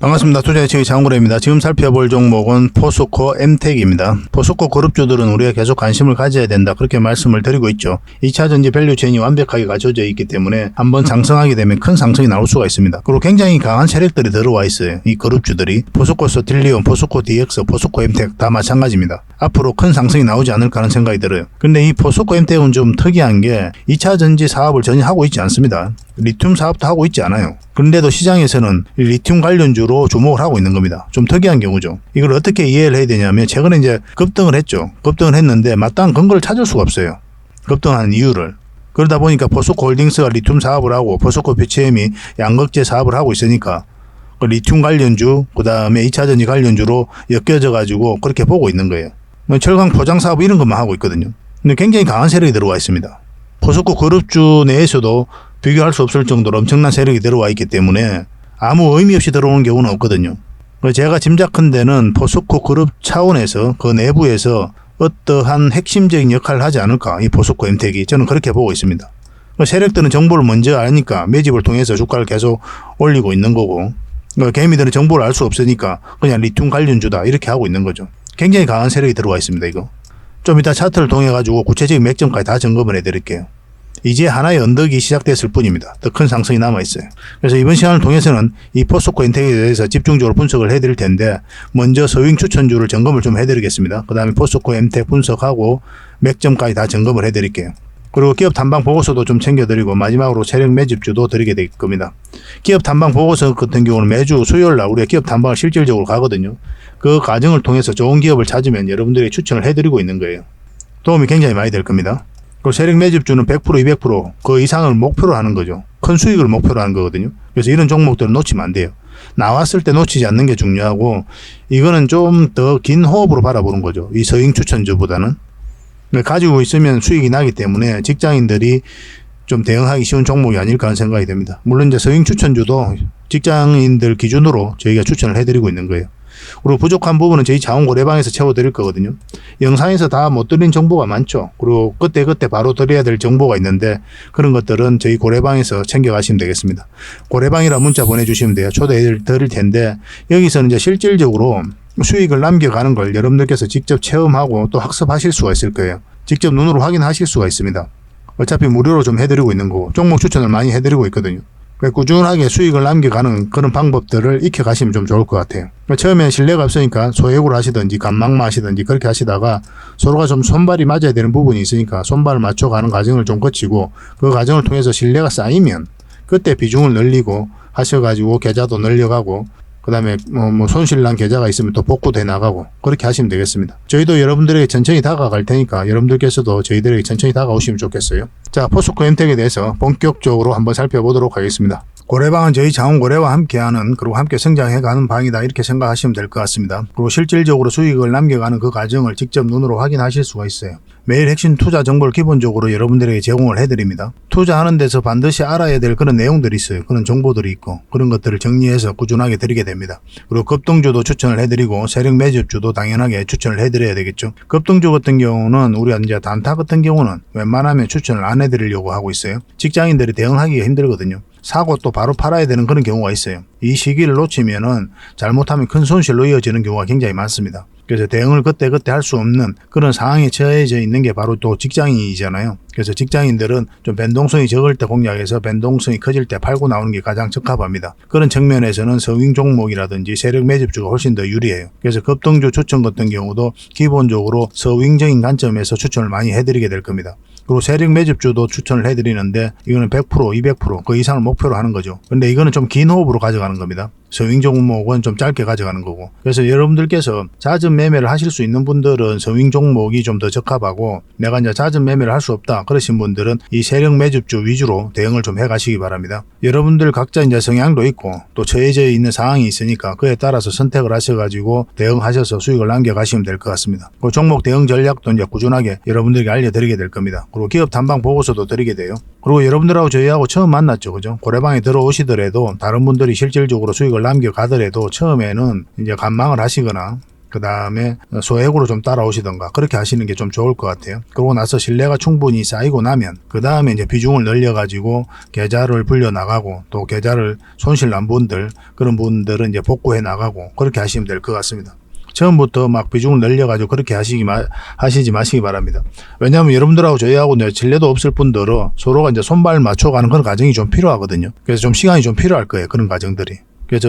반갑습니다. 투자예측의 장구래입니다. 지금 살펴볼 종목은 포스코 엠텍입니다. 포스코 그룹주들은 우리가 계속 관심을 가져야 된다, 그렇게 말씀을 드리고 있죠. 2차전지 밸류체인이 완벽하게 갖춰져 있기 때문에 한번 상승하게 되면 큰 상승이 나올 수가 있습니다. 그리고 굉장히 강한 세력들이 들어와 있어요. 이 그룹주들이 포스코 스틸리온, 포스코 DX, 포스코 엠텍 다 마찬가지입니다. 앞으로 큰 상승이 나오지 않을까 하는 생각이 들어요. 근데 이 포스코 엠텍은 좀 특이한 게 2차전지 사업을 전혀 하고 있지 않습니다. 리튬 사업도 하고 있지 않아요. 그런데도 시장에서는 리튬 관련주로 주목을 하고 있는 겁니다. 좀 특이한 경우죠. 이걸 어떻게 이해를 해야 되냐면, 최근에 이제 급등을 했죠. 급등을 했는데 마땅한 근거를 찾을 수가 없어요. 급등하는 이유를. 그러다 보니까 포스코 홀딩스가 리튬 사업을 하고 포스코 PCM이 양극재 사업을 하고 있으니까 그 리튬 관련주, 그 다음에 2차전지 관련주로 엮여져 가지고 그렇게 보고 있는 거예요. 철강 포장 사업 이런 것만 하고 있거든요. 근데 굉장히 강한 세력이 들어와 있습니다. 포스코 그룹주 내에서도 비교할 수 없을 정도로 엄청난 세력이 들어와 있기 때문에 아무 의미 없이 들어오는 경우는 없거든요. 제가 짐작컨대는 포스코 그룹 차원에서 그 내부에서 어떠한 핵심적인 역할을 하지 않을까, 이 포스코 엠텍이. 저는 그렇게 보고 있습니다. 세력들은 정보를 먼저 아니까 매집을 통해서 주가를 계속 올리고 있는 거고, 개미들은 정보를 알 수 없으니까 그냥 리튬 관련주다 이렇게 하고 있는 거죠. 굉장히 강한 세력이 들어와 있습니다. 이거 좀 이따 차트를 통해 가지고 구체적인 맥점까지 다 점검을 해드릴게요. 이제 하나의 언덕이 시작됐을 뿐입니다. 더 큰 상승이 남아있어요. 그래서 이번 시간을 통해서는 이 포스코 엠텍에 대해서 집중적으로 분석을 해드릴 텐데, 먼저 서윙 추천주를 점검을 좀 해드리겠습니다. 그 다음에 포스코 엠텍 분석하고 맥점까지 다 점검을 해드릴게요. 그리고 기업 탐방 보고서도 좀 챙겨드리고, 마지막으로 세력 매집주도 드리게 될 겁니다. 기업 탐방 보고서 같은 경우는 매주 수요일날 우리가 기업 탐방을 실질적으로 가거든요. 그 과정을 통해서 좋은 기업을 찾으면 여러분들에게 추천을 해드리고 있는 거예요. 도움이 굉장히 많이 될 겁니다. 그리고 세력 매집주는 100%, 200% 그 이상을 목표로 하는 거죠. 큰 수익을 목표로 하는 거거든요. 그래서 이런 종목들은 놓치면 안 돼요. 나왔을 때 놓치지 않는 게 중요하고, 이거는 좀 더 긴 호흡으로 바라보는 거죠. 이 서잉 추천주보다는. 가지고 있으면 수익이 나기 때문에 직장인들이 좀 대응하기 쉬운 종목이 아닐까 하는 생각이 듭니다. 물론 이제 서잉 추천주도 직장인들 기준으로 저희가 추천을 해드리고 있는 거예요. 그리고 부족한 부분은 저희 자원고래방에서 채워드릴 거거든요. 영상에서 다 못 드린 정보가 많죠. 그리고 그때 바로 드려야 될 정보가 있는데, 그런 것들은 저희 고래방에서 챙겨가시면 되겠습니다. 고래방이라 문자 보내주시면 돼요. 초대해 드릴 텐데, 여기서는 이제 실질적으로 수익을 남겨가는 걸 여러분들께서 직접 체험하고 또 학습하실 수가 있을 거예요. 직접 눈으로 확인하실 수가 있습니다. 어차피 무료로 좀 해드리고 있는 거고, 종목 추천을 많이 해드리고 있거든요. 꾸준하게 수익을 남겨가는 그런 방법들을 익혀가시면 좀 좋을 것 같아요. 처음엔 신뢰가 없으니까 소액으로 하시든지 감망만 하시든지 그렇게 하시다가 서로가 좀 손발이 맞아야 되는 부분이 있으니까 손발을 맞춰가는 과정을 좀 거치고, 그 과정을 통해서 신뢰가 쌓이면 그때 비중을 늘리고 하셔가지고 계좌도 늘려가고, 그 다음에 손실난 계좌가 있으면 또 복구돼 나가고, 그렇게 하시면 되겠습니다. 저희도 여러분들에게 천천히 다가갈 테니까 여러분들께서도 저희들에게 천천히 다가오시면 좋겠어요. 자, 포스코 엠텍에 대해서 본격적으로 한번 살펴보도록 하겠습니다. 고래방은 저희 자원고래와 함께하는, 그리고 함께 성장해가는 방이다, 이렇게 생각하시면 될 것 같습니다. 그리고 실질적으로 수익을 남겨가는 그 과정을 직접 눈으로 확인하실 수가 있어요. 매일 핵심 투자 정보를 기본적으로 여러분들에게 제공을 해드립니다. 투자하는 데서 반드시 알아야 될 그런 내용들이 있어요. 그런 정보들이 있고, 그런 것들을 정리해서 꾸준하게 드리게 됩니다. 그리고 급등주도 추천을 해드리고, 세력 매집주도 당연하게 추천을 해드려야 되겠죠. 급등주 같은 경우는 우리가 이제 단타 같은 경우는 웬만하면 추천을 안 해드리려고 하고 있어요. 직장인들이 대응하기가 힘들거든요. 사고 또 바로 팔아야 되는 그런 경우가 있어요. 이 시기를 놓치면은 잘못하면 큰 손실로 이어지는 경우가 굉장히 많습니다. 그래서 대응을 그때 할 수 없는 그런 상황에 처해져 있는 게 바로 또 직장인이잖아요. 그래서 직장인들은 좀 변동성이 적을 때 공략해서 변동성이 커질 때 팔고 나오는 게 가장 적합합니다. 그런 측면에서는 서윙 종목이라든지 세력 매집주가 훨씬 더 유리해요. 그래서 급등주 추천 같은 경우도 기본적으로 서윙적인 관점에서 추천을 많이 해드리게 될 겁니다. 그리고 세력 매집주도 추천을 해드리는데, 이거는 100%, 200% 그 이상을 목표로 하는 거죠. 근데 이거는 좀 긴 호흡으로 가져가는 겁니다. 서윙 종목은 좀 짧게 가져가는 거고. 그래서 여러분들께서 잦은 매매를 하실 수 있는 분들은 서윙 종목이 좀 더 적합하고, 내가 이제 잦은 매매를 할 수 없다 그러신 분들은 이 세력 매집주 위주로 대응을 좀 해가시기 바랍니다. 여러분들 각자 이제 성향도 있고 또 처해져 있는 상황이 있으니까 그에 따라서 선택을 하셔가지고 대응하셔서 수익을 남겨가시면 될 것 같습니다. 그 종목 대응 전략도 이제 꾸준하게 여러분들에게 알려드리게 될 겁니다. 그리고 기업 탐방 보고서도 드리게 돼요. 그리고 여러분들하고 저희하고 처음 만났죠, 그죠? 고래방에 들어오시더라도 다른 분들이 실질적으로 수익을 남겨가더라도 처음에는 이제 관망을 하시거나 그 다음에 소액으로 좀 따라오시던가 그렇게 하시는 게 좀 좋을 것 같아요. 그러고 나서 신뢰가 충분히 쌓이고 나면 그 다음에 이제 비중을 늘려가지고 계좌를 불려 나가고 또 계좌를 손실 난 분들 그런 분들은 이제 복구해 나가고 그렇게 하시면 될 것 같습니다. 처음부터 막 비중을 늘려가지고 그렇게 하시지 마시기 바랍니다. 왜냐하면 여러분들하고 저희하고 신뢰도 없을 뿐더러 서로가 이제 손발 맞춰가는 그런 과정이 좀 필요하거든요. 그래서 좀 시간이 좀 필요할 거예요. 그런 과정들이. 그래서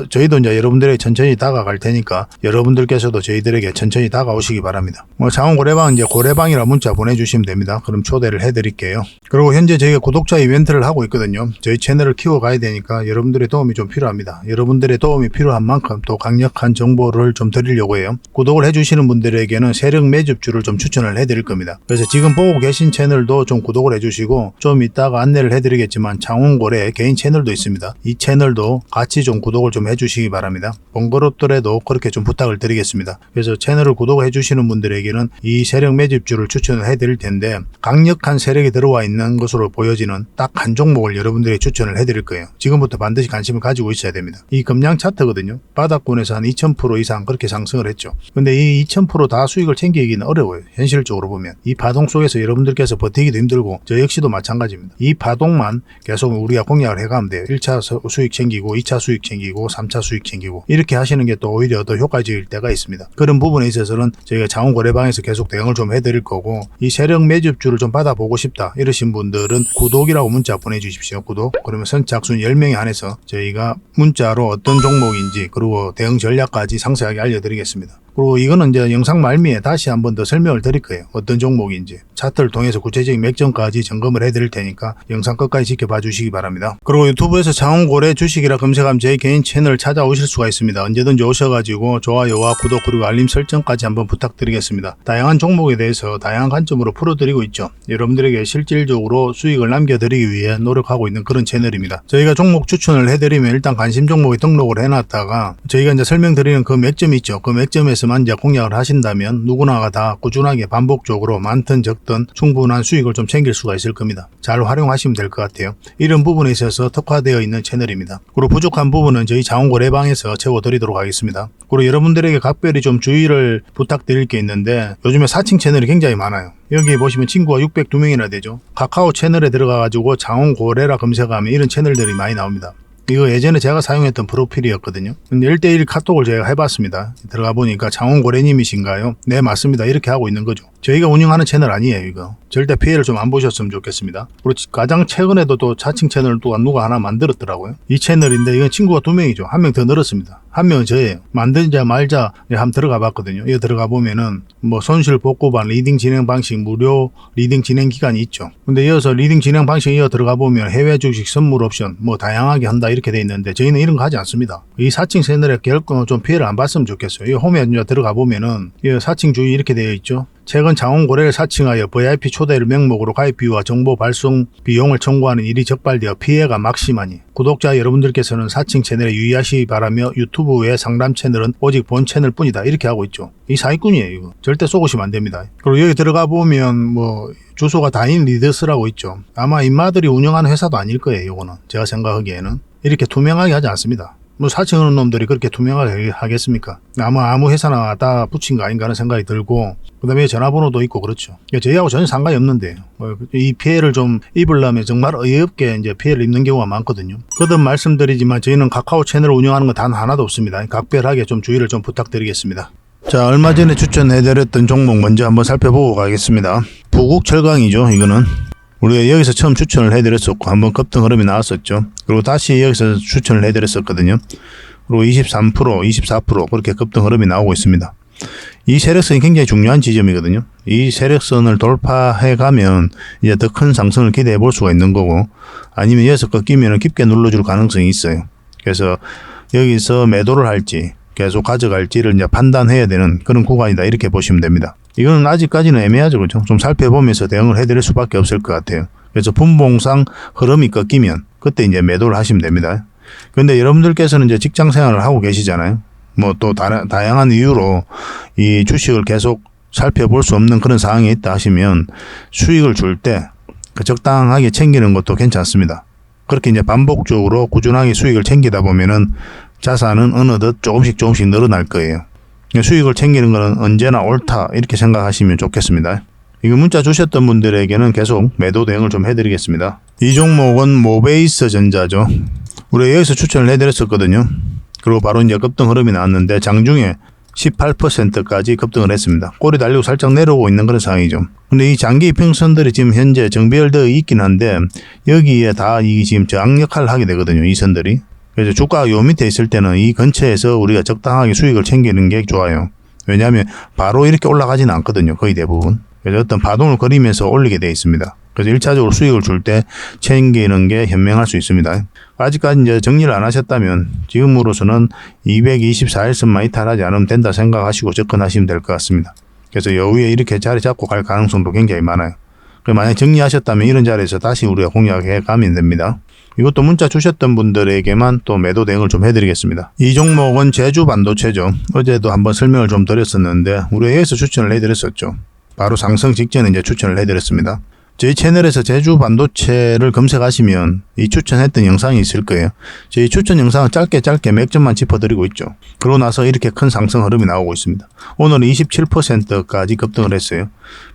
저희도 이제 여러분들에게 천천히 다가갈 테니까 여러분들께서도 저희들에게 천천히 다가오시기 바랍니다. 장원고래방은 이제 고래방이라 문자 보내주시면 됩니다. 그럼 초대를 해드릴게요. 그리고 현재 저희가 구독자 이벤트를 하고 있거든요. 저희 채널을 키워가야 되니까 여러분들의 도움이 좀 필요합니다. 여러분들의 도움이 필요한 만큼 또 강력한 정보를 좀 드리려고 해요. 구독을 해주시는 분들에게는 세력 매집주를 좀 추천을 해드릴 겁니다. 그래서 지금 보고 계신 채널도 좀 구독을 해주시고 좀 이따가 안내를 해드리겠지만 장원고래 개인 채널도 있습니다. 이 채널도 같이 좀 구독을 좀 해주시기 바랍니다. 번거롭더라도 그렇게 좀 부탁을 드리겠습니다. 그래서 채널을 구독해 주시는 분들에게는 이 세력 매집주를 추천을 해드릴 텐데 강력한 세력이 들어와 있는 것으로 보여지는 딱 한 종목을 여러분들이 추천을 해드릴 거예요. 지금부터 반드시 관심을 가지고 있어야 됩니다. 이 금량 차트거든요. 바닥권에서 한 2000% 이상 그렇게 상승을 했죠. 근데 이 2000% 다 수익을 챙기기는 어려워요. 현실적으로 보면. 이 파동 속에서 여러분들께서 버티기도 힘들고 저 역시도 마찬가지입니다. 이 파동만 계속 우리가 공략을 해가면 돼요. 1차 수익 챙기고 2차 수익 챙기고 3차 수익 챙기고 이렇게 하시는 게 또 오히려 더 효과적일 때가 있습니다. 그런 부분에 있어서는 저희가 장원고래방에서 계속 대응을 좀 해드릴 거고 이 세력 매집주를 좀 받아보고 싶다 이러신 분들은 구독이라고 문자 보내주십시오. 구독. 그러면 선착순 10명에 한해서 저희가 문자로 어떤 종목인지 그리고 대응 전략까지 상세하게 알려드리겠습니다. 그리고 이거는 이제 영상 말미에 다시 한번 더 설명을 드릴 거예요. 어떤 종목인지. 차트를 통해서 구체적인 맥점까지 점검을 해드릴 테니까 영상 끝까지 지켜봐 주시기 바랍니다. 그리고 유튜브에서 장원고래 주식이라 검색하면 제 개인 채널 찾아오실 수가 있습니다. 언제든지 오셔가지고 좋아요와 구독 그리고 알림 설정까지 한번 부탁드리겠습니다. 다양한 종목에 대해서 다양한 관점으로 풀어드리고 있죠. 여러분들에게 실질적으로 수익을 남겨드리기 위해 노력하고 있는 그런 채널입니다. 저희가 종목 추천을 해드리면 일단 관심 종목에 등록을 해놨다가 저희가 이제 설명드리는 그 맥점이 있죠. 그 맥점에서 만 이제 공략을 하신다면 누구나가 다 꾸준하게 반복적으로 많든 적든 충분한 수익을 좀 챙길 수가 있을 겁니다. 잘 활용하시면 될 것 같아요. 이런 부분에 있어서 특화되어 있는 채널입니다. 그리고 부족한 부분은 저희 장원고래방에서 채워드리도록 하겠습니다. 그리고 여러분들에게 각별히 좀 주의를 부탁드릴 게 있는데 요즘에 사칭 채널이 굉장히 많아요. 여기 보시면 친구가 602명이나 되죠. 카카오 채널에 들어가가지고 장원고래라 검색하면 이런 채널들이 많이 나옵니다. 이거 예전에 제가 사용했던 프로필이었거든요. 근데 1대1 카톡을 제가 해봤습니다. 들어가 보니까 장원고래님이신가요? 네, 맞습니다. 이렇게 하고 있는 거죠. 저희가 운영하는 채널 아니에요, 이거. 절대 피해를 좀 안 보셨으면 좋겠습니다. 그리고 가장 최근에도 또 자칭 채널을 또 누가 하나 만들었더라고요. 이 채널인데 이건 친구가 2명이죠. 1명 더 늘었습니다. 1명은 저예요. 만들자 말자 한번 들어가 봤거든요. 이거 들어가 보면은 뭐 손실 복구반 리딩 진행 방식 무료 리딩 진행 기간이 있죠. 근데 이어서 리딩 진행 방식 이어 들어가 보면 해외 주식 선물 옵션 뭐 다양하게 한다 이렇게 돼 있는데 저희는 이런 거 하지 않습니다. 이 사칭 채널에 결코 좀 피해를 안 봤으면 좋겠어요. 이 홈에 들어가 보면은 이 사칭 주의 이렇게 되어 있죠. 최근 장원고래를 사칭하여 VIP 초대를 명목으로 가입비와 정보 발송 비용을 청구하는 일이 적발되어 피해가 막심하니 구독자 여러분들께서는 사칭 채널에 유의하시기 바라며 유튜브 외 상담 채널은 오직 본 채널 뿐이다 이렇게 하고 있죠. 이 사기꾼이에요. 이거 절대 쏘고시면 안 됩니다. 그리고 여기 들어가 보면 뭐 주소가 다인 리더스라고 있죠. 아마 인마들이 운영하는 회사도 아닐 거예요. 이거는 제가 생각하기에는 이렇게 투명하게 하지 않습니다. 뭐 사칭하는 놈들이 그렇게 투명하게 하겠습니까? 아무 회사나 다 붙인 거 아닌가 하는 생각이 들고 그 다음에 전화번호도 있고 그렇죠. 저희하고 전혀 상관이 없는데 이 피해를 좀 입으려면 정말 어이없게 이제 피해를 입는 경우가 많거든요. 거듭 말씀드리지만 저희는 카카오 채널을 운영하는 건 단 하나도 없습니다. 각별하게 좀 주의를 좀 부탁드리겠습니다. 자, 얼마 전에 추천해드렸던 종목 먼저 한번 살펴보고 가겠습니다. 부국철강이죠. 이거는 우리가 여기서 처음 추천을 해드렸었고 한번 급등 흐름이 나왔었죠. 그리고 다시 여기서 추천을 해드렸었거든요. 그리고 23%, 24% 그렇게 급등 흐름이 나오고 있습니다. 이 세력선이 굉장히 중요한 지점이거든요. 이 세력선을 돌파해 가면 이제 더 큰 상승을 기대해 볼 수가 있는 거고 아니면 여기서 꺾이면 깊게 눌러줄 가능성이 있어요. 그래서 여기서 매도를 할지 계속 가져갈지를 이제 판단해야 되는 그런 구간이다 이렇게 보시면 됩니다. 이거는 아직까지는 애매하죠. 그렇죠? 좀 살펴보면서 대응을 해드릴 수밖에 없을 것 같아요. 그래서 분봉상 흐름이 꺾이면 그때 이제 매도를 하시면 됩니다. 근데 여러분들께서는 이제 직장 생활을 하고 계시잖아요. 뭐 또 다양한 이유로 이 주식을 계속 살펴볼 수 없는 그런 상황이 있다 하시면 수익을 줄 때 적당하게 챙기는 것도 괜찮습니다. 그렇게 이제 반복적으로 꾸준하게 수익을 챙기다 보면은 자산은 어느덧 조금씩 늘어날 거예요. 수익을 챙기는 것은 언제나 옳다 이렇게 생각하시면 좋겠습니다. 이거 문자 주셨던 분들에게는 계속 매도 대응을 좀 해드리겠습니다. 이 종목은 모베이스 전자죠. 우리가 여기서 추천을 해드렸었거든요. 그리고 바로 이제 급등 흐름이 나왔는데 장중에 18%까지 급등을 했습니다. 꼬리 달리고 살짝 내려오고 있는 그런 상황이죠. 근데 이 장기 이평선들이 지금 현재 정비열되어 있긴 한데 여기에 다 이 지금 저항 역할을 하게 되거든요. 이 선들이. 그래서 주가가 요 밑에 있을 때는 이 근처에서 우리가 적당하게 수익을 챙기는 게 좋아요. 왜냐하면 바로 이렇게 올라가지는 않거든요. 거의 대부분. 그래서 어떤 파동을 그리면서 올리게 되어 있습니다. 그래서 1차적으로 수익을 줄 때 챙기는 게 현명할 수 있습니다. 아직까지 이제 정리를 안 하셨다면 지금으로서는 224일선만 이탈하지 않으면 된다 생각하시고 접근하시면 될 것 같습니다. 그래서 여기에 이렇게 자리 잡고 갈 가능성도 굉장히 많아요. 만약 정리하셨다면 이런 자리에서 다시 우리가 공략해 가면 됩니다. 이것도 문자 주셨던 분들에게만 또 매도 대응을 좀 해드리겠습니다. 이 종목은 제주 반도체죠. 어제도 한번 설명을 좀 드렸었는데 우리가 여기서 추천을 해드렸었죠. 바로 상승 직전에 이제 추천을 해드렸습니다. 저희 채널에서 제주 반도체를 검색하시면 이 추천했던 영상이 있을 거예요. 저희 추천 영상은 짧게 몇 점만 짚어드리고 있죠. 그러고 나서 이렇게 큰 상승 흐름이 나오고 있습니다. 오늘은 27%까지 급등을 했어요.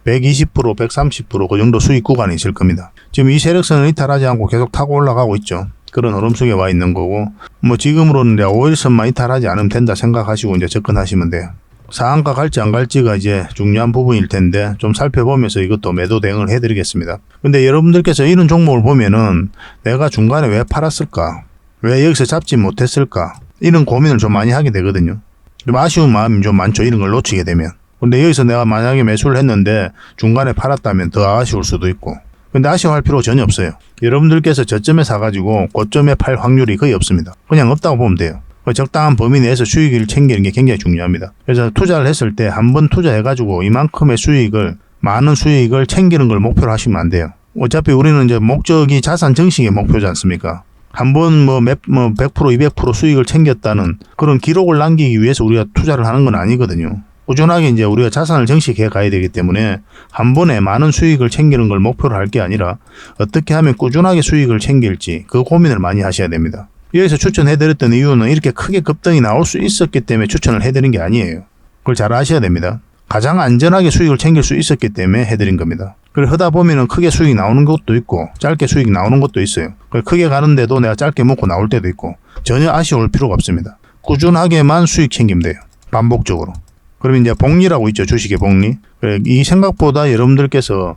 120%, 130% 그 정도 수익 구간이 있을 겁니다. 지금 이 세력선을 이탈하지 않고 계속 타고 올라가고 있죠. 그런 흐름 속에 와 있는 거고, 뭐 지금으로는 5일선만 이탈하지 않으면 된다 생각하시고 이제 접근하시면 돼요. 상한가 갈지 안 갈지가 이제 중요한 부분일 텐데 좀 살펴보면서 이것도 매도 대응을 해드리겠습니다. 근데 여러분들께서 이런 종목을 보면은 내가 중간에 왜 팔았을까? 왜 여기서 잡지 못했을까? 이런 고민을 좀 많이 하게 되거든요. 좀 아쉬운 마음이 좀 많죠. 이런 걸 놓치게 되면. 근데 여기서 내가 만약에 매수를 했는데 중간에 팔았다면 더 아쉬울 수도 있고. 근데 아쉬워할 필요 전혀 없어요. 여러분들께서 저점에 사가지고 고점에 팔 확률이 거의 없습니다. 그냥 없다고 보면 돼요. 적당한 범위 내에서 수익을 챙기는 게 굉장히 중요합니다. 그래서 투자를 했을 때 한번 투자해가지고 이만큼의 수익을, 많은 수익을 챙기는 걸 목표로 하시면 안 돼요. 어차피 우리는 이제 목적이 자산 증식의 목표지 않습니까? 한번 100%, 200% 수익을 챙겼다는 그런 기록을 남기기 위해서 우리가 투자를 하는 건 아니거든요. 꾸준하게 이제 우리가 자산을 증식해 가야 되기 때문에 한 번에 많은 수익을 챙기는 걸 목표로 할 게 아니라 어떻게 하면 꾸준하게 수익을 챙길지 그 고민을 많이 하셔야 됩니다. 여기서 추천해드렸던 이유는 이렇게 크게 급등이 나올 수 있었기 때문에 추천을 해드린 게 아니에요. 그걸 잘 아셔야 됩니다. 가장 안전하게 수익을 챙길 수 있었기 때문에 해드린 겁니다. 그걸 하다 보면은 크게 수익이 나오는 것도 있고 짧게 수익이 나오는 것도 있어요. 크게 가는데도 내가 짧게 먹고 나올 때도 있고 전혀 아쉬울 필요가 없습니다. 꾸준하게만 수익 챙기면 돼요. 반복적으로. 그러면 이제 복리라고 있죠. 주식의 복리. 이 생각보다 여러분들께서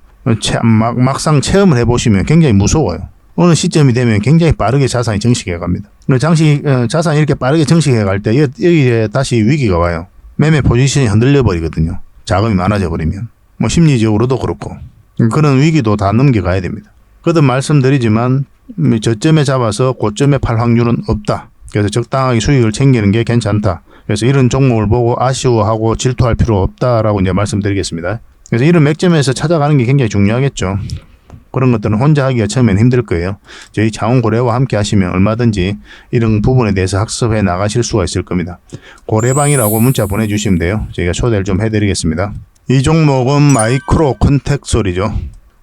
막상 체험을 해보시면 굉장히 무서워요. 어느 시점이 되면 굉장히 빠르게 자산이 증식해 갑니다. 자산이 이렇게 빠르게 증식해 갈 때 여기에 다시 위기가 와요. 매매 포지션이 흔들려 버리거든요. 자금이 많아져 버리면. 심리적으로도 그렇고. 그런 위기도 다 넘겨가야 됩니다. 거듭 말씀드리지만 저점에 잡아서 고점에 팔 확률은 없다. 그래서 적당하게 수익을 챙기는 게 괜찮다. 그래서 이런 종목을 보고 아쉬워하고 질투할 필요 없다라고 이제 말씀드리겠습니다. 그래서 이런 맥점에서 찾아가는 게 굉장히 중요하겠죠. 그런 것들은 혼자 하기가 처음엔 힘들 거예요. 저희 자원고래와 함께 하시면 얼마든지 이런 부분에 대해서 학습해 나가실 수가 있을 겁니다. 고래방이라고 문자 보내주시면 돼요. 저희가 초대를 좀 해드리겠습니다. 이 종목은 마이크로 컨텍솔이죠.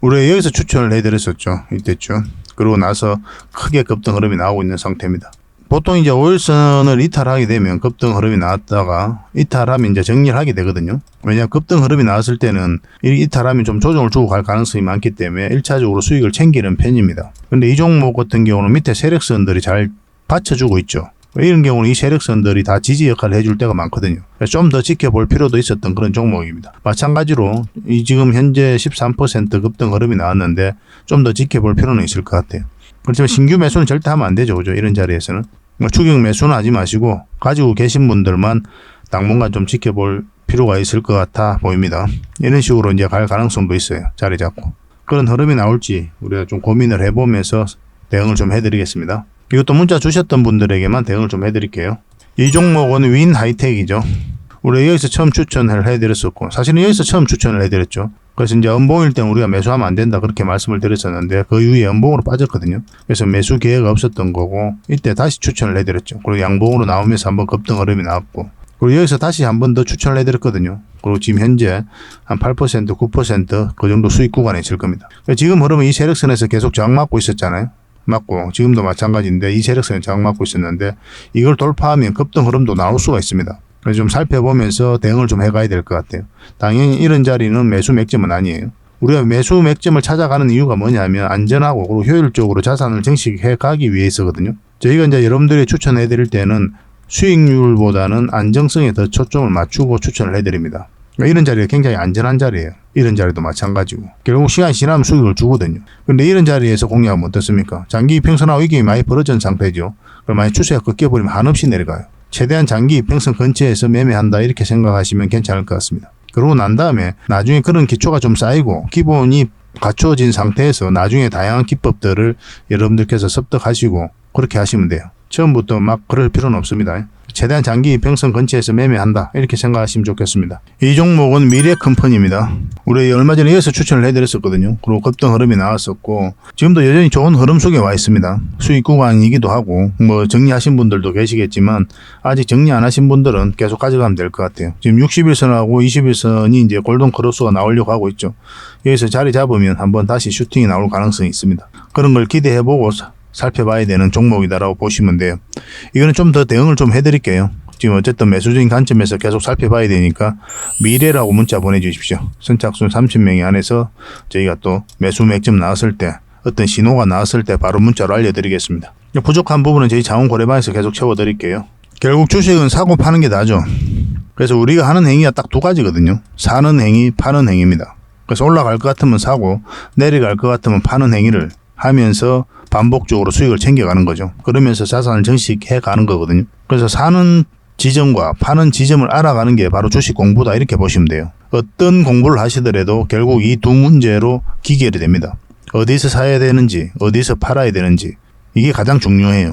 우리가 여기서 추천을 해드렸었죠. 이때쯤. 그러고 나서 크게 급등 흐름이 나오고 있는 상태입니다. 보통 이제 5일선을 이탈하게 되면 급등 흐름이 나왔다가 이탈하면 이제 정리를 하게 되거든요. 왜냐하면 급등 흐름이 나왔을 때는 이 이탈하면 좀 조정을 주고 갈 가능성이 많기 때문에 1차적으로 수익을 챙기는 편입니다. 근데 이 종목 같은 경우는 밑에 세력선들이 잘 받쳐주고 있죠. 이런 경우는 이 세력선들이 다 지지 역할을 해줄 때가 많거든요. 좀 더 지켜볼 필요도 있었던 그런 종목입니다. 마찬가지로 이 지금 현재 13% 급등 흐름이 나왔는데 좀 더 지켜볼 필요는 있을 것 같아요. 그렇지만 신규 매수는 절대 하면 안 되죠. 그죠? 이런 자리에서는. 추격 매수는 하지 마시고 가지고 계신 분들만 당분간 좀 지켜볼 필요가 있을 것 같아 보입니다. 이런 식으로 이제 갈 가능성도 있어요. 자리 잡고. 그런 흐름이 나올지 우리가 좀 고민을 해보면서 대응을 좀 해드리겠습니다. 이것도 문자 주셨던 분들에게만 대응을 좀 해드릴게요. 이 종목은 윈 하이텍이죠. 우리 여기서 처음 추천을 해드렸었고 사실은 여기서 처음 추천을 해드렸죠. 그래서 이제 연봉일 때 우리가 매수하면 안 된다 그렇게 말씀을 드렸었는데 그 이후에 연봉으로 빠졌거든요. 그래서 매수 기회가 없었던 거고 이때 다시 추천을 해드렸죠. 그리고 양봉으로 나오면서 한번 급등 흐름이 나왔고 그리고 여기서 다시 한번 더 추천을 해드렸거든요. 그리고 지금 현재 한 8%, 9% 그 정도 수익 구간에 있을 겁니다. 지금 흐름은 이 세력선에서 계속 저항 맞고 있었잖아요. 맞고 지금도 마찬가지인데 이 세력선에 저항 맞고 있었는데 이걸 돌파하면 급등 흐름도 나올 수가 있습니다. 그래서 좀 살펴보면서 대응을 좀 해가야 될 것 같아요. 당연히 이런 자리는 매수 맥점은 아니에요. 우리가 매수 맥점을 찾아가는 이유가 뭐냐면 안전하고 그리고 효율적으로 자산을 증식해 가기 위해서거든요. 저희가 이제 여러분들이 추천해 드릴 때는 수익률보다는 안정성에 더 초점을 맞추고 추천을 해드립니다. 그러니까 이런 자리가 굉장히 안전한 자리예요. 이런 자리도 마찬가지고 결국 시간이 지나면 수익을 주거든요. 그런데 이런 자리에서 공략하면 어떻습니까? 장기 이평선하고 이익이 많이 벌어진 상태죠. 그럼 만약 추세가 꺾여버리면 한없이 내려가요. 최대한 장기 이평선 근처에서 매매한다 이렇게 생각하시면 괜찮을 것 같습니다. 그러고 난 다음에 나중에 그런 기초가 좀 쌓이고 기본이 갖추어진 상태에서 나중에 다양한 기법들을 여러분들께서 습득하시고 그렇게 하시면 돼요. 처음부터 막 그럴 필요는 없습니다. 최대한 장기 이평선 근처에서 매매한다 이렇게 생각하시면 좋겠습니다. 이 종목은 미래컴퍼니입니다. 우리 얼마 전에 이어서 추천을 해드렸었거든요. 그리고 급등 흐름이 나왔었고 지금도 여전히 좋은 흐름 속에 와 있습니다. 수익 구간이기도 하고 뭐 정리하신 분들도 계시겠지만 아직 정리 안 하신 분들은 계속 가져가면 될 것 같아요. 지금 60일선하고 20일선이 이제 골든 크로스가 나오려고 하고 있죠. 여기서 자리 잡으면 한번 다시 슈팅이 나올 가능성이 있습니다. 그런 걸 기대해보고 살펴봐야 되는 종목이다라고 보시면 돼요. 이거는 좀 더 대응을 좀 해드릴게요. 지금 어쨌든 매수적인 관점에서 계속 살펴봐야 되니까 미래라고 문자 보내주십시오. 선착순 30명이 안에서 저희가 또 매수 맥점 나왔을 때 어떤 신호가 나왔을 때 바로 문자로 알려드리겠습니다. 부족한 부분은 저희 자원고래방에서 계속 채워드릴게요. 결국 주식은 사고 파는 게 나죠. 그래서 우리가 하는 행위가 딱 두 가지거든요. 사는 행위, 파는 행위입니다. 그래서 올라갈 것 같으면 사고 내려갈 것 같으면 파는 행위를 하면서 반복적으로 수익을 챙겨가는 거죠. 그러면서 자산을 증식해 가는 거거든요. 그래서 사는 지점과 파는 지점을 알아가는 게 바로 주식 공부다 이렇게 보시면 돼요. 어떤 공부를 하시더라도 결국 이 두 문제로 기결이 됩니다. 어디서 사야 되는지 어디서 팔아야 되는지 이게 가장 중요해요.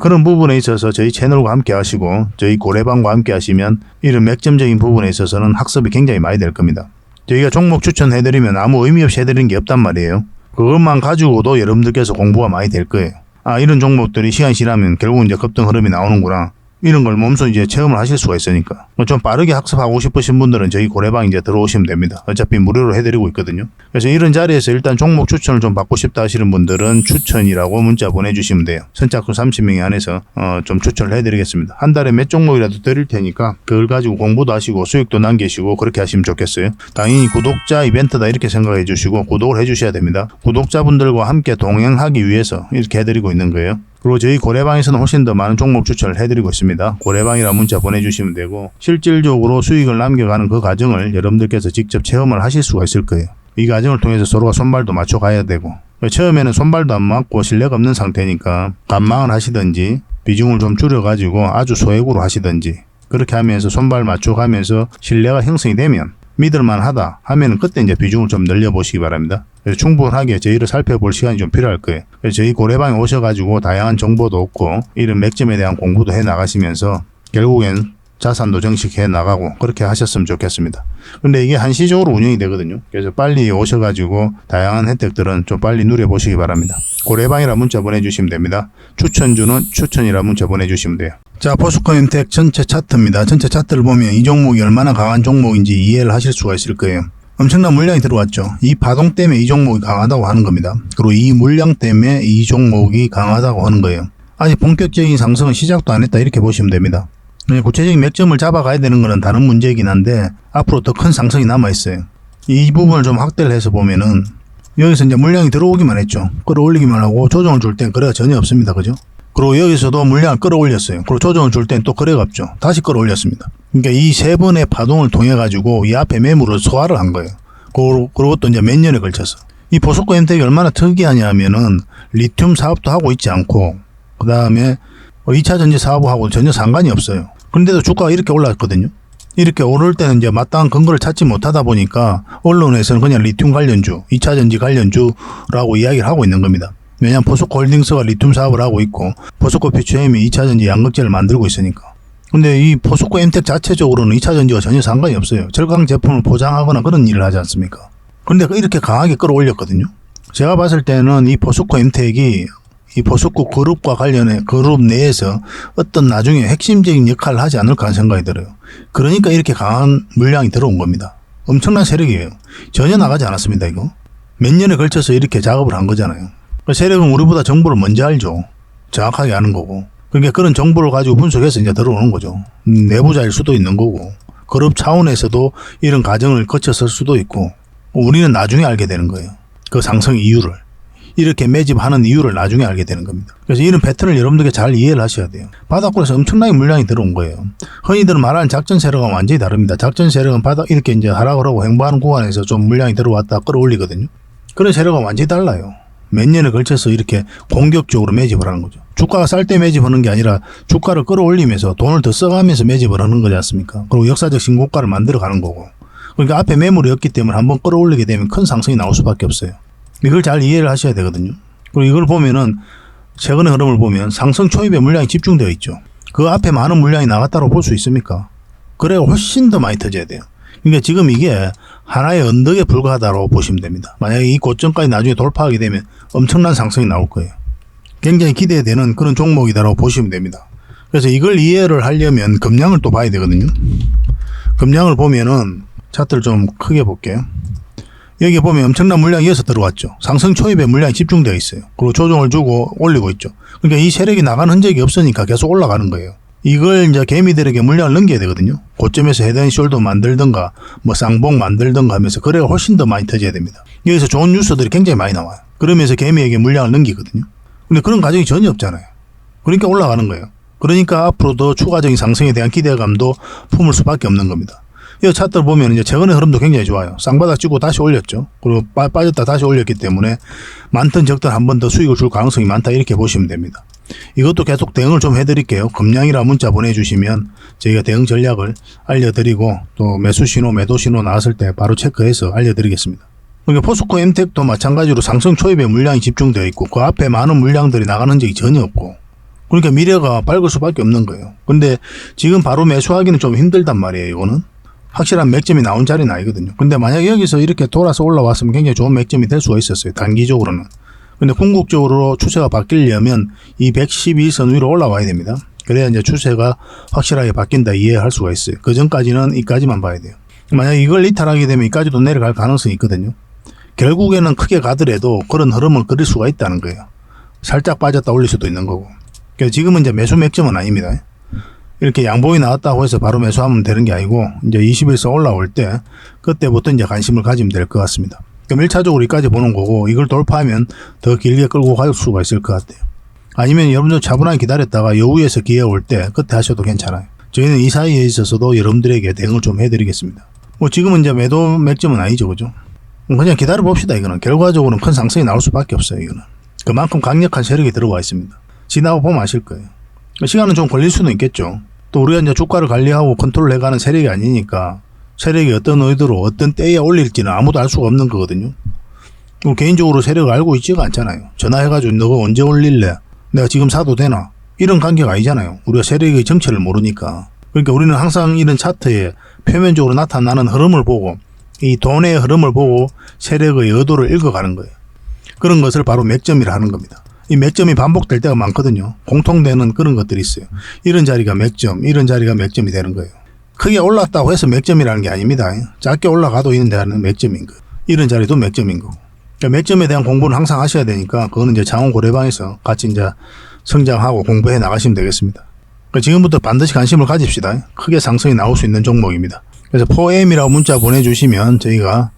그런 부분에 있어서 저희 채널과 함께 하시고 저희 고래방과 함께 하시면 이런 맥점적인 부분에 있어서는 학습이 굉장히 많이 될 겁니다. 저희가 종목 추천해드리면 아무 의미 없이 해드리는 게 없단 말이에요. 그것만 가지고도 여러분들께서 공부가 많이 될 거예요. 아, 이런 종목들이 시간이 지나면 결국 이제 급등 흐름이 나오는구나. 이런 걸 몸소 이제 체험을 하실 수가 있으니까. 좀 빠르게 학습하고 싶으신 분들은 저희 고래방 이제 들어오시면 됩니다. 어차피 무료로 해드리고 있거든요. 그래서 이런 자리에서 일단 종목 추천을 좀 받고 싶다 하시는 분들은 추천이라고 문자 보내주시면 돼요. 선착순 30명이 안에서 좀 추천을 해드리겠습니다. 한 달에 몇 종목이라도 드릴 테니까 그걸 가지고 공부도 하시고 수익도 남기시고 그렇게 하시면 좋겠어요. 당연히 구독자 이벤트다 이렇게 생각해 주시고 구독을 해주셔야 됩니다. 구독자분들과 함께 동행하기 위해서 이렇게 해드리고 있는 거예요. 그리고 저희 고래방에서는 훨씬 더 많은 종목 추천을 해드리고 있습니다. 고래방이라 문자 보내주시면 되고 실질적으로 수익을 남겨가는 그 과정을 여러분들께서 직접 체험을 하실 수가 있을 거예요. 이 과정을 통해서 서로가 손발도 맞춰 가야 되고 처음에는 손발도 안 맞고 신뢰가 없는 상태니까 간망을 하시든지 비중을 좀 줄여가지고 아주 소액으로 하시든지 그렇게 하면서 손발 맞춰가면서 신뢰가 형성이 되면 믿을만 하다 하면 그때 이제 비중을 좀 늘려보시기 바랍니다. 그래서 충분하게 저희를 살펴볼 시간이 좀 필요할 거예요. 그래서 저희 고래방에 오셔가지고 다양한 정보도 얻고 이런 맥점에 대한 공부도 해 나가시면서 결국엔 자산도 증식해 나가고 그렇게 하셨으면 좋겠습니다. 근데 이게 한시적으로 운영이 되거든요. 그래서 빨리 오셔가지고 다양한 혜택들은 좀 빨리 누려보시기 바랍니다. 고래방이라 문자 보내주시면 됩니다. 추천주는 추천이라 문자 보내주시면 돼요. 자, 포스코엠텍 전체 차트입니다. 전체 차트를 보면 이 종목이 얼마나 강한 종목인지 이해를 하실 수가 있을 거예요. 엄청난 물량이 들어왔죠. 이 파동 때문에 이 종목이 강하다고 하는 겁니다. 그리고 이 물량 때문에 이 종목이 강하다고 하는 거예요. 아직 본격적인 상승은 시작도 안 했다 이렇게 보시면 됩니다. 구체적인 맥점을 잡아가야 되는 것은 다른 문제이긴 한데 앞으로 더 큰 상승이 남아있어요. 이 부분을 좀 확대를 해서 보면은 여기서 이제 물량이 들어오기만 했죠. 끌어올리기만 하고 조정을 줄 땐 거래가 전혀 없습니다. 그죠? 그리고 여기서도 물량을 끌어올렸어요. 그리고 조정을 줄 땐 또 거래가 없죠. 다시 끌어올렸습니다. 그러니까 이 세 번의 파동을 통해 가지고 이 앞에 매물을 소화를 한 거예요. 그것도 이제 몇 년에 걸쳐서. 이 포스코엠텍이 얼마나 특이하냐 하면은 리튬 사업도 하고 있지 않고 그 다음에 2차 전지 사업하고 전혀 상관이 없어요. 그런데도 주가가 이렇게 올랐거든요. 이렇게 오를 때는 이제 마땅한 근거를 찾지 못하다 보니까 언론에서는 그냥 리튬 관련주, 2차 전지 관련주라고 이야기를 하고 있는 겁니다. 왜냐하면 포스코 홀딩스가 리튬 사업을 하고 있고 포스코 피처엠이 2차 전지 양극재를 만들고 있으니까. 근데 이 포스코 엠텍 자체적으로는 2차 전지와 전혀 상관이 없어요. 절강 제품을 포장하거나 그런 일을 하지 않습니까? 근데 이렇게 강하게 끌어올렸거든요. 제가 봤을 때는 이 포스코 엠텍이 이 포스코 그룹과 관련해 그룹 내에서 어떤 나중에 핵심적인 역할을 하지 않을까 하는 생각이 들어요. 그러니까 이렇게 강한 물량이 들어온 겁니다. 엄청난 세력이에요. 전혀 나가지 않았습니다. 이거 몇 년에 걸쳐서 이렇게 작업을 한 거잖아요. 세력은 우리보다 정보를 먼저 알죠. 정확하게 아는 거고. 그러니까 그런 정보를 가지고 분석해서 이제 들어오는 거죠. 내부자일 수도 있는 거고, 그룹 차원에서도 이런 과정을 거쳤을 수도 있고, 우리는 나중에 알게 되는 거예요. 그 상승 이유를. 이렇게 매집하는 이유를 나중에 알게 되는 겁니다. 그래서 이런 패턴을 여러분들께 잘 이해를 하셔야 돼요. 바닥권에서 엄청나게 물량이 들어온 거예요. 흔히들 말하는 작전 세력은 완전히 다릅니다. 작전 세력은 바닥 이렇게 이제 하락을 하고 행보하는 구간에서 좀 물량이 들어왔다 끌어올리거든요. 그런 세력은 완전히 달라요. 몇 년에 걸쳐서 이렇게 공격적으로 매집을 하는 거죠. 주가가 쌀 때 매집하는 게 아니라 주가를 끌어올리면서 돈을 더 써가면서 매집을 하는 거지 않습니까? 그리고 역사적 신고가를 만들어 가는 거고. 그러니까 앞에 매물이 없기 때문에 한번 끌어올리게 되면 큰 상승이 나올 수밖에 없어요. 이걸 잘 이해를 하셔야 되거든요. 그리고 이걸 보면은 최근의 흐름을 보면 상승 초입에 물량이 집중되어 있죠. 그 앞에 많은 물량이 나갔다고 볼 수 있습니까? 그래야 훨씬 더 많이 터져야 돼요. 그러니까 지금 이게 하나의 언덕에 불과하다고 보시면 됩니다. 만약에 이 고점까지 나중에 돌파하게 되면 엄청난 상승이 나올 거예요. 굉장히 기대되는 그런 종목이다라고 보시면 됩니다. 그래서 이걸 이해를 하려면 금량을 또 봐야 되거든요. 금량을 보면은 차트를 좀 크게 볼게요. 여기 보면 엄청난 물량이 이어서 들어왔죠. 상승 초입에 물량이 집중되어 있어요. 그리고 조정을 주고 올리고 있죠. 그러니까 이 세력이 나가는 흔적이 없으니까 계속 올라가는 거예요. 이걸 이제 개미들에게 물량을 넘겨야 되거든요. 고점에서 헤드앤숄더 만들든가 뭐 쌍봉 만들든가 하면서 그래야 훨씬 더 많이 터져야 됩니다. 여기서 좋은 뉴스들이 굉장히 많이 나와요. 그러면서 개미에게 물량을 넘기거든요. 근데 그런 과정이 전혀 없잖아요. 그러니까 올라가는 거예요. 그러니까 앞으로 더 추가적인 상승에 대한 기대감도 품을 수밖에 없는 겁니다. 이 차트를 보면 이제 최근의 흐름도 굉장히 좋아요. 쌍바닥 찍고 다시 올렸죠. 그리고 빠졌다 다시 올렸기 때문에 많든 적든 한 번 더 수익을 줄 가능성이 많다 이렇게 보시면 됩니다. 이것도 계속 대응을 좀 해드릴게요. 금량이라 문자 보내주시면 저희가 대응 전략을 알려드리고 또 매수 신호, 매도 신호 나왔을 때 바로 체크해서 알려드리겠습니다. 그러니까 포스코 엠텍도 마찬가지로 상승 초입에 물량이 집중되어 있고 그 앞에 많은 물량들이 나가는 적이 전혀 없고 그러니까 미래가 밝을 수밖에 없는 거예요. 근데 지금 바로 매수하기는 좀 힘들단 말이에요. 이거는 확실한 맥점이 나온 자리는 아니거든요. 근데 만약 여기서 이렇게 돌아서 올라왔으면 굉장히 좋은 맥점이 될 수가 있었어요. 단기적으로는. 근데 궁극적으로 추세가 바뀌려면 이 112선 위로 올라와야 됩니다. 그래야 이제 추세가 확실하게 바뀐다 이해할 수가 있어요. 그 전까지는 이까지만 봐야 돼요. 만약 이걸 이탈하게 되면 이까지도 내려갈 가능성이 있거든요. 결국에는 크게 가더라도 그런 흐름을 그릴 수가 있다는 거예요. 살짝 빠졌다 올릴 수도 있는 거고. 그러니까 지금은 이제 매수 맥점은 아닙니다. 이렇게 양봉이 나왔다고 해서 바로 매수하면 되는 게 아니고 이제 20일선 올라올 때 그때부터 이제 관심을 가지면 될 것 같습니다. 그럼 1차적으로 여기까지 보는 거고 이걸 돌파하면 더 길게 끌고 갈 수가 있을 것 같아요. 아니면 여러분들 차분하게 기다렸다가 여우에서 기회 올 때 그때 하셔도 괜찮아요. 저희는 이 사이에 있어서도 여러분들에게 대응을 좀 해드리겠습니다. 뭐 지금은 이제 매도 맥점은 아니죠, 그죠? 그냥 기다려 봅시다. 이거는 결과적으로는 큰 상승이 나올 수밖에 없어요. 이거는 그만큼 강력한 세력이 들어와 있습니다. 지나고 보면 아실 거예요. 시간은 좀 걸릴 수는 있겠죠. 또 우리가 이제 주가를 관리하고 컨트롤 해가는 세력이 아니니까 세력이 어떤 의도로 어떤 때에 올릴지는 아무도 알 수가 없는 거거든요. 개인적으로 세력을 알고 있지가 않잖아요. 전화해가지고 너가 언제 올릴래? 내가 지금 사도 되나? 이런 관계가 아니잖아요. 우리가 세력의 정체를 모르니까. 그러니까 우리는 항상 이런 차트에 표면적으로 나타나는 흐름을 보고 이 돈의 흐름을 보고 세력의 의도를 읽어가는 거예요. 그런 것을 바로 맥점이라 하는 겁니다. 이 맥점이 반복될 때가 많거든요. 공통되는 그런 것들이 있어요. 이런 자리가 맥점, 이런 자리가 맥점이 되는 거예요. 크게 올랐다고 해서 맥점이라는 게 아닙니다. 작게 올라가도 이런 데는 맥점인 거예요. 이런 자리도 맥점인 거고. 그러니까 맥점에 대한 공부는 항상 하셔야 되니까 그거는 이제 장원 고려방에서 같이 이제 성장하고 공부해 나가시면 되겠습니다. 그러니까 지금부터 반드시 관심을 가집시다. 크게 상승이 나올 수 있는 종목입니다. 그래서 4M이라고 문자 보내주시면 저희가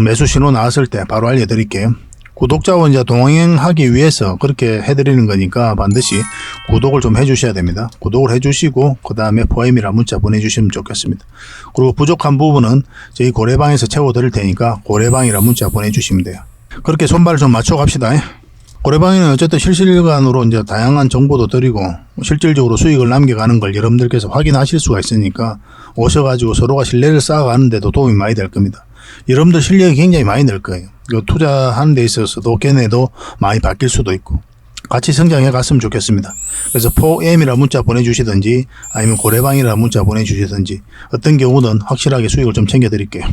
매수 신호 나왔을 때 바로 알려드릴게요. 구독자와 이제 동행하기 위해서 그렇게 해드리는 거니까 반드시 구독을 좀 해주셔야 됩니다. 구독을 해주시고 그 다음에 4M이라 문자 보내주시면 좋겠습니다. 그리고 부족한 부분은 저희 고래방에서 채워드릴 테니까 고래방이라 문자 보내주시면 돼요. 그렇게 손발을 좀 맞춰 갑시다. 고래방에는 어쨌든 실시간으로 이제 다양한 정보도 드리고 실질적으로 수익을 남겨가는 걸 여러분들께서 확인하실 수가 있으니까 오셔가지고 서로가 신뢰를 쌓아가는데도 도움이 많이 될 겁니다. 여러분들 실력이 굉장히 많이 늘 거예요. 투자하는 데 있어서도 걔네도 많이 바뀔 수도 있고 같이 성장해 갔으면 좋겠습니다. 그래서 4M이라 문자 보내주시든지 아니면 고래방이라 문자 보내주시든지 어떤 경우는 확실하게 수익을 좀 챙겨드릴게요.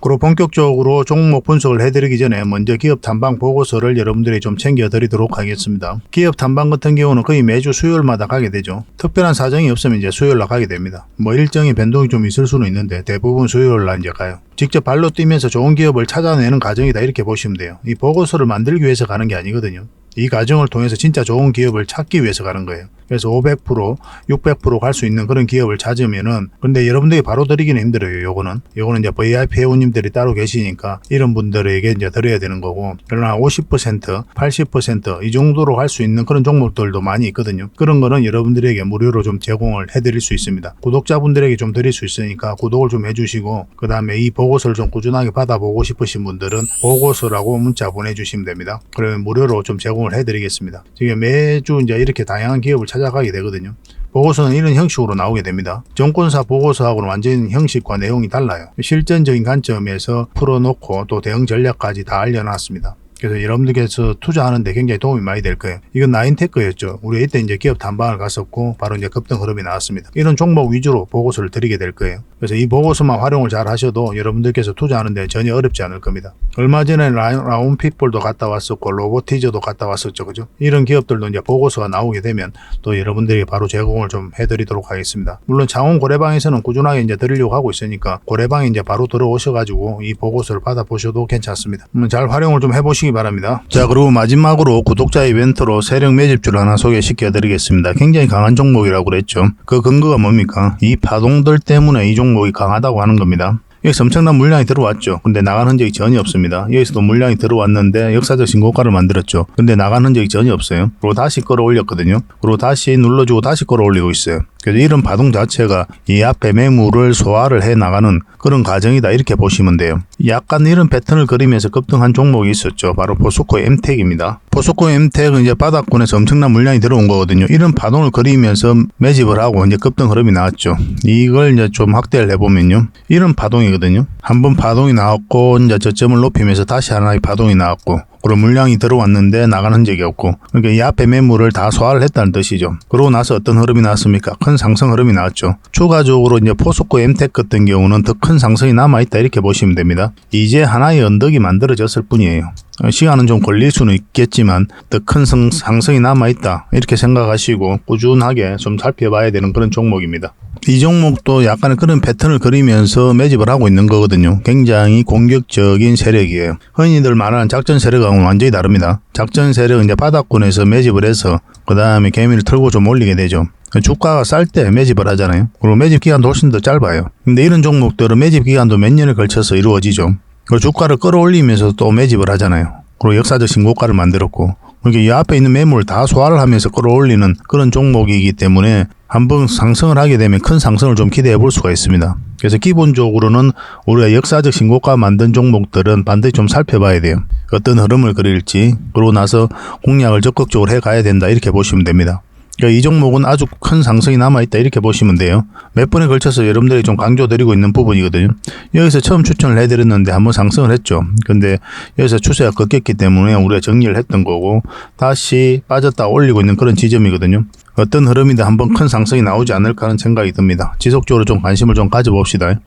그리고 본격적으로 종목 분석을 해드리기 전에 먼저 기업 탐방 보고서를 여러분들이 좀 챙겨드리도록 하겠습니다. 기업 탐방 같은 경우는 거의 매주 수요일마다 가게 되죠. 특별한 사정이 없으면 이제 수요일날 가게 됩니다. 뭐 일정의 변동이 좀 있을 수는 있는데 대부분 수요일날 이제 가요. 직접 발로 뛰면서 좋은 기업을 찾아내는 과정이다 이렇게 보시면 돼요. 이 보고서를 만들기 위해서 가는 게 아니거든요. 이 과정을 통해서 진짜 좋은 기업을 찾기 위해서 가는 거예요. 그래서 500%, 600% 갈 수 있는 그런 기업을 찾으면은, 근데 여러분들이 바로 드리기는 힘들어요. 요거는 이제 VIP 회원님들이 따로 계시니까 이런 분들에게 이제 드려야 되는 거고, 그러나 50%, 80% 이 정도로 갈 수 있는 그런 종목들도 많이 있거든요. 그런 거는 여러분들에게 무료로 좀 제공을 해드릴 수 있습니다. 구독자분들에게 좀 드릴 수 있으니까 구독을 좀 해주시고, 그 다음에 이 보고서를 좀 꾸준하게 받아보고 싶으신 분들은 보고서라고 문자 보내주시면 됩니다. 그러면 무료로 좀 제공을 해드리겠습니다. 지금 매주 이제 이렇게 다양한 기업을 찾아가게 되거든요. 보고서는 이런 형식으로 나오게 됩니다. 증권사 보고서하고는 완전히 형식과 내용이 달라요. 실전적인 관점에서 풀어놓고 또 대응 전략까지 다 알려놨습니다. 그래서 여러분들께서 투자하는데 굉장히 도움이 많이 될 거예요. 이건 나인테크였죠. 우리 이때 이제 기업 탐방을 갔었고 바로 이제 급등 흐름이 나왔습니다. 이런 종목 위주로 보고서를 드리게 될 거예요. 그래서 이 보고서만 활용을 잘 하셔도 여러분들께서 투자하는데 전혀 어렵지 않을 겁니다. 얼마 전에 라운핏볼도 갔다 왔었고 로보티저도 갔다 왔었죠. 그죠? 이런 기업들도 이제 보고서가 나오게 되면 또 여러분들이 바로 제공을 좀 해드리도록 하겠습니다. 물론 창원 고래방에서는 꾸준하게 이제 드리려고 하고 있으니까 고래방에 이제 바로 들어오셔가지고 이 보고서를 받아보셔도 괜찮습니다. 잘 활용을 좀 해보시기 바랍니다. 자, 그리고 마지막으로 구독자 이벤트로 세력 매집주를 하나 소개시켜 드리겠습니다. 굉장히 강한 종목이라고 그랬죠. 그 근거가 뭡니까? 이 파동들 때문에 이 종목이 강하다고 하는 겁니다. 여기서 엄청난 물량이 들어왔죠. 근데 나간 흔적이 전혀 없습니다. 여기서도 물량이 들어왔는데 역사적 신고가를 만들었죠. 근데 나간 흔적이 전혀 없어요. 그리고 다시 끌어올렸거든요. 그리고 다시 눌러주고 다시 끌어올리고 있어요. 그래서 이런 파동 자체가 이 앞에 매물을 소화를 해 나가는 그런 과정이다, 이렇게 보시면 돼요. 약간 이런 패턴을 그리면서 급등한 종목이 있었죠. 바로 포스코 엠텍입니다. 포스코 엠텍은 이제 바닥권에서 엄청난 물량이 들어온 거거든요. 이런 파동을 그리면서 매집을 하고 이제 급등 흐름이 나왔죠. 이걸 이제 좀 확대를 해보면요, 이런 파동이거든요. 한번 파동이 나왔고 이제 저점을 높이면서 다시 하나의 파동이 나왔고, 그런 물량이 들어왔는데 나간 흔적이 없고, 그러니까 이 앞에 매물을 다 소화를 했다는 뜻이죠. 그러고 나서 어떤 흐름이 나왔습니까? 큰 상승 흐름이 나왔죠. 추가적으로 이제 포스코 엠텍 같은 경우는 더 큰 상승이 남아있다, 이렇게 보시면 됩니다. 이제 하나의 언덕이 만들어졌을 뿐이에요. 시간은 좀 걸릴 수는 있겠지만 더 큰 상승이 남아있다, 이렇게 생각하시고 꾸준하게 좀 살펴봐야 되는 그런 종목입니다. 이 종목도 약간의 그런 패턴을 그리면서 매집을 하고 있는 거거든요. 굉장히 공격적인 세력이에요. 흔히들 말하는 작전 세력하고는 완전히 다릅니다. 작전 세력은 이제 바닥권에서 매집을 해서 그 다음에 개미를 털고 좀 올리게 되죠. 주가가 쌀 때 매집을 하잖아요. 그리고 매집 기간도 훨씬 더 짧아요. 근데 이런 종목들은 매집 기간도 몇 년에 걸쳐서 이루어지죠. 그 주가를 끌어올리면서 또 매집을 하잖아요. 그리고 역사적 신고가를 만들었고, 그러니까 이 앞에 있는 매물을 다 소화를 하면서 끌어올리는 그런 종목이기 때문에 한번 상승을 하게 되면 큰 상승을 좀 기대해 볼 수가 있습니다. 그래서 기본적으로는 우리가 역사적 신고가 만든 종목들은 반드시 좀 살펴봐야 돼요. 어떤 흐름을 그릴지, 그러고 나서 공략을 적극적으로 해 가야 된다, 이렇게 보시면 됩니다. 그러니까 이 종목은 아주 큰 상승이 남아있다, 이렇게 보시면 돼요. 몇 번에 걸쳐서 여러분들이 좀 강조드리고 있는 부분이거든요. 여기서 처음 추천을 해드렸는데 한번 상승을 했죠. 근데 여기서 추세가 꺾였기 때문에 우리가 정리를 했던 거고, 다시 빠졌다 올리고 있는 그런 지점이거든요. 어떤 흐름이든 한번 큰 상승이 나오지 않을까 하는 생각이 듭니다. 지속적으로 좀 관심을 좀 가져봅시다.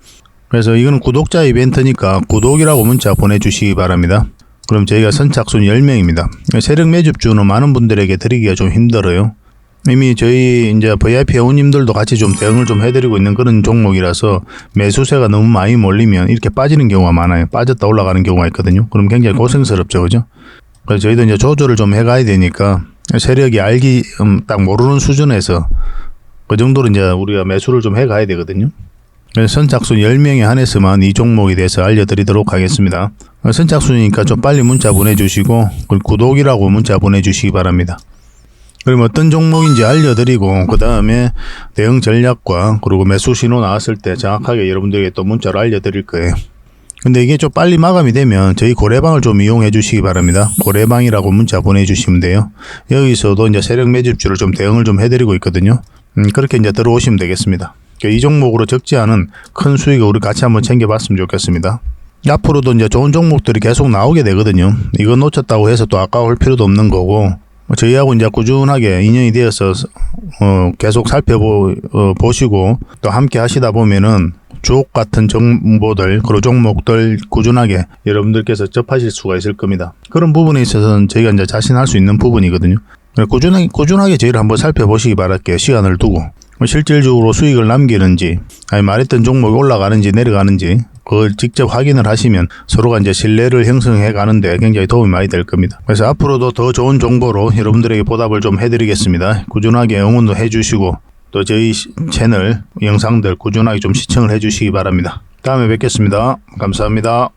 그래서 이거는 구독자 이벤트니까 구독이라고 문자 보내주시기 바랍니다. 그럼 저희가 선착순 10명입니다. 세력 매집주는 많은 분들에게 드리기가 좀 힘들어요. 이미 저희 이제 VIP 회원님들도 같이 좀 대응을 좀 해드리고 있는 그런 종목이라서 매수세가 너무 많이 몰리면 이렇게 빠지는 경우가 많아요. 빠졌다 올라가는 경우가 있거든요. 그럼 굉장히 고생스럽죠, 그죠? 그래서 저희도 이제 조절을 좀 해가야 되니까 세력이 알기 딱 모르는 수준에서 그 정도로 이제 우리가 매수를 좀 해가야 되거든요. 그래서 선착순 10명에 한해서만 이 종목에 대해서 알려드리도록 하겠습니다. 선착순이니까 좀 빨리 문자 보내주시고 구독이라고 문자 보내주시기 바랍니다. 그럼 어떤 종목인지 알려드리고 그 다음에 대응 전략과 그리고 매수 신호 나왔을 때 정확하게 여러분들에게 또 문자로 알려드릴 거예요. 근데 이게 좀 빨리 마감이 되면 저희 고래방을 좀 이용해 주시기 바랍니다. 고래방이라고 문자 보내주시면 돼요. 여기서도 이제 세력 매집주를 좀 대응을 좀 해드리고 있거든요. 그렇게 이제 들어오시면 되겠습니다. 이 종목으로 적지 않은 큰 수익을 우리 같이 한번 챙겨봤으면 좋겠습니다. 앞으로도 이제 좋은 종목들이 계속 나오게 되거든요. 이거 놓쳤다고 해서 또 아까울 필요도 없는 거고, 저희하고 이제 꾸준하게 인연이 되어서 계속 살펴보시고 또 함께 하시다 보면은 주옥 같은 정보들, 그리고 종목들 꾸준하게 여러분들께서 접하실 수가 있을 겁니다. 그런 부분에 있어서는 저희가 이제 자신할 수 있는 부분이거든요. 꾸준하게 저희를 한번 살펴보시기 바랄게요. 시간을 두고 실질적으로 수익을 남기는지, 아니 말했던 종목이 올라가는지 내려가는지, 그걸 직접 확인을 하시면 서로가 이제 신뢰를 형성해 가는데 굉장히 도움이 많이 될 겁니다. 그래서 앞으로도 더 좋은 정보로 여러분들에게 보답을 좀 해드리겠습니다. 꾸준하게 응원도 해주시고 또 저희 채널 영상들 꾸준하게 좀 시청을 해주시기 바랍니다. 다음에 뵙겠습니다. 감사합니다.